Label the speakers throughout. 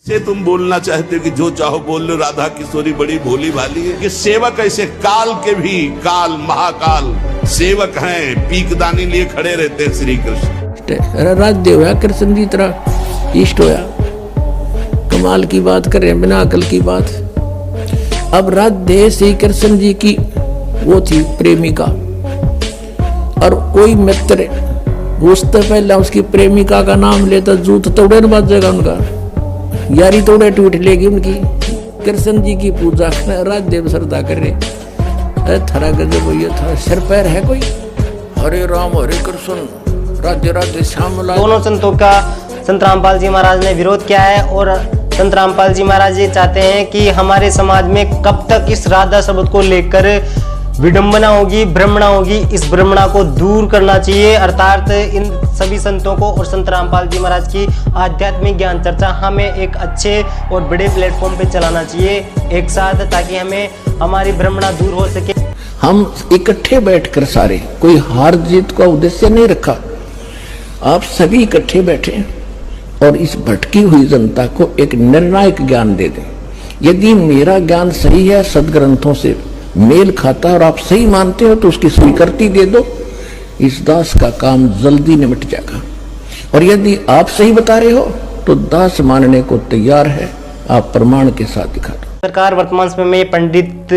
Speaker 1: से तुम बोलना चाहते हो कि जो चाहो बोल लो, राधा किशोरी बड़ी भोली भाली है। कि सेवक ऐसे काल के भी काल महाकाल सेवक हैं, पीकदानी लिए खड़े रहते हैं श्री कृष्ण।
Speaker 2: राज्य हुआ कृष्ण जी तरह इष्ट होया, कमाल की बात कर रहे हैं, बिना अकल की बात। अब राधे श्री कृष्ण जी की वो थी प्रेमिका, और कोई मित्र उससे पहले उसकी प्रेमिका का नाम लेता जूत तोड़े न बाजेगा उनका, यारी तोड़े टूट लेगी उनकी। कृष्ण जी की पूजा राजदेव श्रद्धा कर रहे, थरा गजब ये था, सिर पैर है कोई। हरे राम हरे कृष्ण राधे राधे श्याम लाल।
Speaker 3: दोनों संतों का संत रामपाल जी महाराज ने विरोध किया है, और संत रामपाल जी महाराज ये चाहते हैं कि हमारे समाज में कब तक इस राधा शब्द को लेकर विडंबना होगी, भ्रमणा होगी, इस भ्रमणा को दूर करना चाहिए। अर्थात इन सभी संतों को और संत रामपाल जी महाराज की आध्यात्मिक ज्ञान चर्चा हमें एक अच्छे और बड़े प्लेटफॉर्म पे चलाना चाहिए एक साथ, ताकि हमें हमारी भ्रमणा दूर हो सके।
Speaker 2: हम इकट्ठे बैठकर सारे, कोई हार जीत का उद्देश्य नहीं रखा, आप सभी इकट्ठे बैठे और इस भटकी हुई जनता को एक निर्णायक ज्ञान दे दें। यदि मेरा ज्ञान सही है, सदग्रंथों से मेल खाता और आप सही मानते हो, तो उसकी स्वीकृति दे दो, इस दास का काम जल्दी निपट जाएगा। और यदि आप सही बता रहे हो तो दास मानने को तैयार है, आप प्रमाण के साथ दिखा दो।
Speaker 3: सरकार वर्तमान समय में पंडित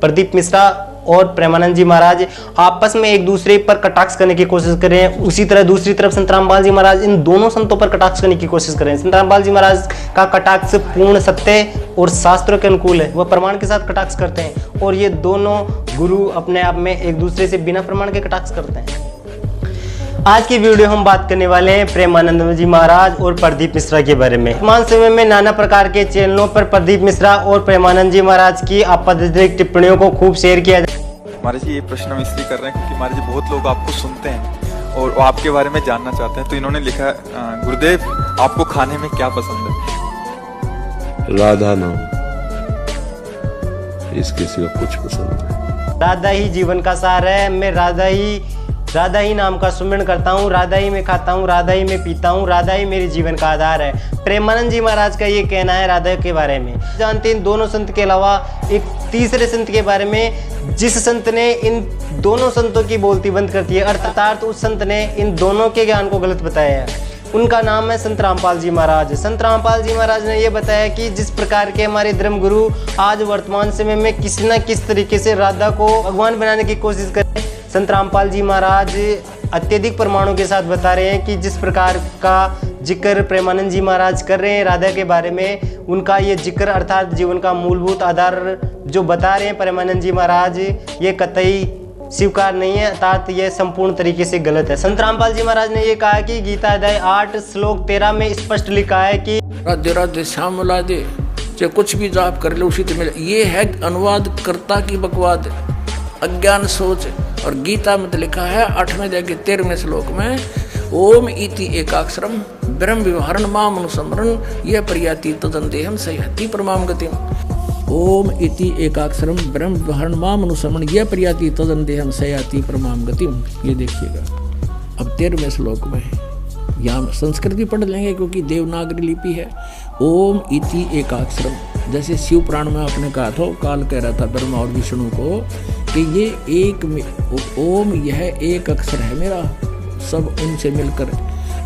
Speaker 3: प्रदीप मिश्रा और प्रेमानंद जी महाराज आपस में एक दूसरे पर कटाक्ष करने की कोशिश कर रहे हैं, उसी तरह दूसरी तरफ संत रामपाल जी महाराज इन दोनों संतों पर कटाक्ष करने की कोशिश कर रहे हैं। संत रामपाल जी महाराज का कटाक्ष पूर्ण सत्य और शास्त्रों के अनुकूल है, वह प्रमाण के साथ कटाक्ष करते हैं, और ये दोनों गुरु अपने आप में एक दूसरे से बिना प्रमाण के कटाक्ष करते हैं। आज की वीडियो हम बात करने वाले हैं प्रेमानंद जी महाराज और प्रदीप मिश्रा के बारे में। वर्तमान समय में नाना प्रकार के चैनलों पर प्रदीप मिश्रा और प्रेमानंद जी महाराज की आपत्तिजनक टिप्पणियों को खूब शेयर किया जाए।
Speaker 4: महाराज जी ये प्रश्न हम इसलिए कर रहे हैं क्योंकि महाराज जी बहुत लोग आपको सुनते हैं और आपके बारे में जानना चाहते हैं। तो इन्होंने लिखा है, गुरुदेव आपको खाने में क्या पसंद है?
Speaker 1: राधा नाम, इसके सिवा कुछ पसंद नहीं।
Speaker 3: राधा ही जीवन का सार है, मैं राधा ही नाम का सुमिरन करता हूँ, राधा ही मैं खाता हूँ, राधा ही मैं पीता हूँ, राधा ही मेरे जीवन का आधार है। प्रेमानंद जी महाराज का ये कहना है राधा के बारे में। जानते हैं इन दोनों संत के अलावा एक तीसरे संत के बारे में, जिस संत ने इन दोनों संतों की बोलती बंद करती है, अर्थात उस संत ने इन दोनों के ज्ञान को गलत बताया है। उनका नाम है संत रामपाल जी महाराज। संत रामपाल जी महाराज ने यह बताया कि जिस प्रकार के हमारे धर्म गुरु आज वर्तमान समय में किसी न किस तरीके से राधा को भगवान बनाने की कोशिश कर रहे हैं, संत रामपाल जी महाराज अत्यधिक प्रमाणों के साथ बता रहे हैं कि जिस प्रकार का जिक्र प्रेमानंद जी महाराज कर रहे हैं राधा के बारे में, उनका ये जिक्र अर्थात जीवन का मूलभूत आधार जो बता रहे हैं प्रेमानंद जी महाराज, ये कतई स्वीकार नहीं है, अर्थात यह संपूर्ण तरीके से गलत है। संत रामपाल जी महाराज ने यह कहा कि गीता अध्याय 8 श्लोक 13 में स्पष्ट लिखा है कि
Speaker 2: राधे राधे श्याम लादे, चाहे कुछ भी जाप कर ले उसी मिले। ये है अनुवाद कर्ता की बकवाद, अज्ञान सोच। और गीता में तो लिखा है 8वें अध्याय के 13वें श्लोक में, ओम इति एकाक्षरम ब्रह्म व्यवहारण माम अनुस्मरण यह प्रयाति तदन्तेहम सयति परमाम गतिम। ओम इति एकाक्षरम ब्रह्म व्यवहारण माम अनुस्मरण यह प्रयाति तदन्तेहम सयति परमाम गतिम। ये देखिएगा अब 13वें श्लोक में, यहाँ संस्कृत भी पढ़ लेंगे क्योंकि देवनागरी लिपि है। ओम इति एकाक्षरम, जैसे शिव पुराण में आपने कहा था, काल कह रहा था ब्रह्मा और विष्णु को कि ये एक ओम, यह एक अक्षर है मेरा, सब उनसे मिलकर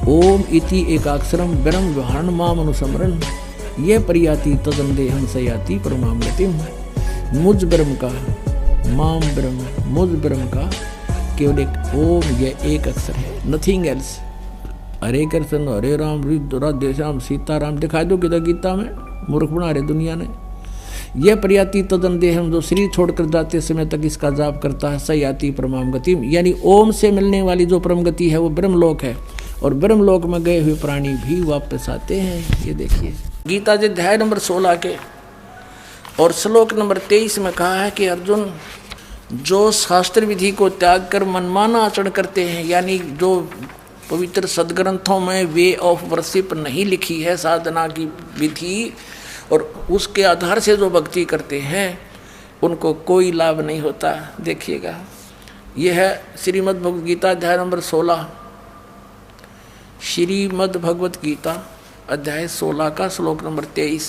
Speaker 2: ओम इति एकाक्षरम ब्रह्म व्यवहारण माम अनुस्मरण ये प्रयाति तदन्तेहम सयाति परमाम गतिम। मुझ ब्रह्म का, माम ब्रह्म, मुझ ब्रह्म का केवल एक ओम, यह एक अक्षर है, नथिंग एल्स। हरे कृष्ण हरे राम राधे श्याम सीताराम दिखाई दो किधर गीता में, मूर्ख बना रहे दुनिया ने। यह प्रयाति तदन्तेहम, जो शरीर छोड़कर जाते समय तक इसका जाप करता है, सयाति परमाम गतिम, यानी ओम से मिलने वाली जो परम गति है वो ब्रह्मलोक है, और ब्रह्मलोक में गए हुए प्राणी भी वापस आते हैं। ये देखिए गीता जी अध्याय नंबर 16 के और श्लोक नंबर 23 में कहा है कि अर्जुन, जो शास्त्र विधि को त्याग कर मनमाना आचरण करते हैं, यानी जो पवित्र सदग्रंथों में वे ऑफ वर्शिप नहीं लिखी है, साधना की विधि, और उसके आधार से जो भक्ति करते हैं उनको कोई लाभ नहीं होता। देखिएगा यह है श्रीमद् भगवद गीता अध्याय नंबर 16, श्रीमद् भगवद गीता अध्याय 16 का श्लोक नंबर 23।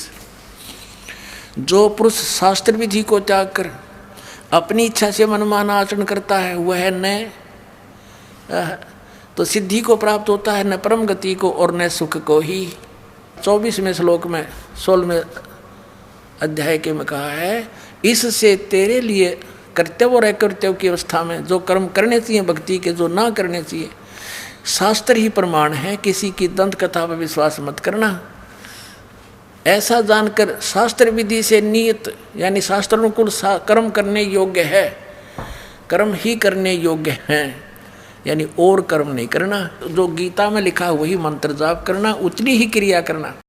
Speaker 2: जो पुरुष शास्त्र विधि को त्याग कर अपनी इच्छा से मनमाना आचरण करता है वह न तो सिद्धि को प्राप्त होता है, न परम गति को और न सुख को ही। 24वें श्लोक में 16वें अध्याय के में कहा है, इससे तेरे लिए कर्तव्य और अकर्तव्य की अवस्था में जो कर्म करने चाहिए भक्ति के, जो ना करने चाहिए, शास्त्र ही प्रमाण है। किसी की दंत कथा पर विश्वास मत करना। ऐसा जानकर शास्त्र विधि से नियत यानी शास्त्र अनुकूल कर्म करने योग्य है, कर्म ही करने योग्य हैं, यानी और कर्म नहीं करना। जो गीता में लिखा वही मंत्र जाप करना, उतनी ही क्रिया करना।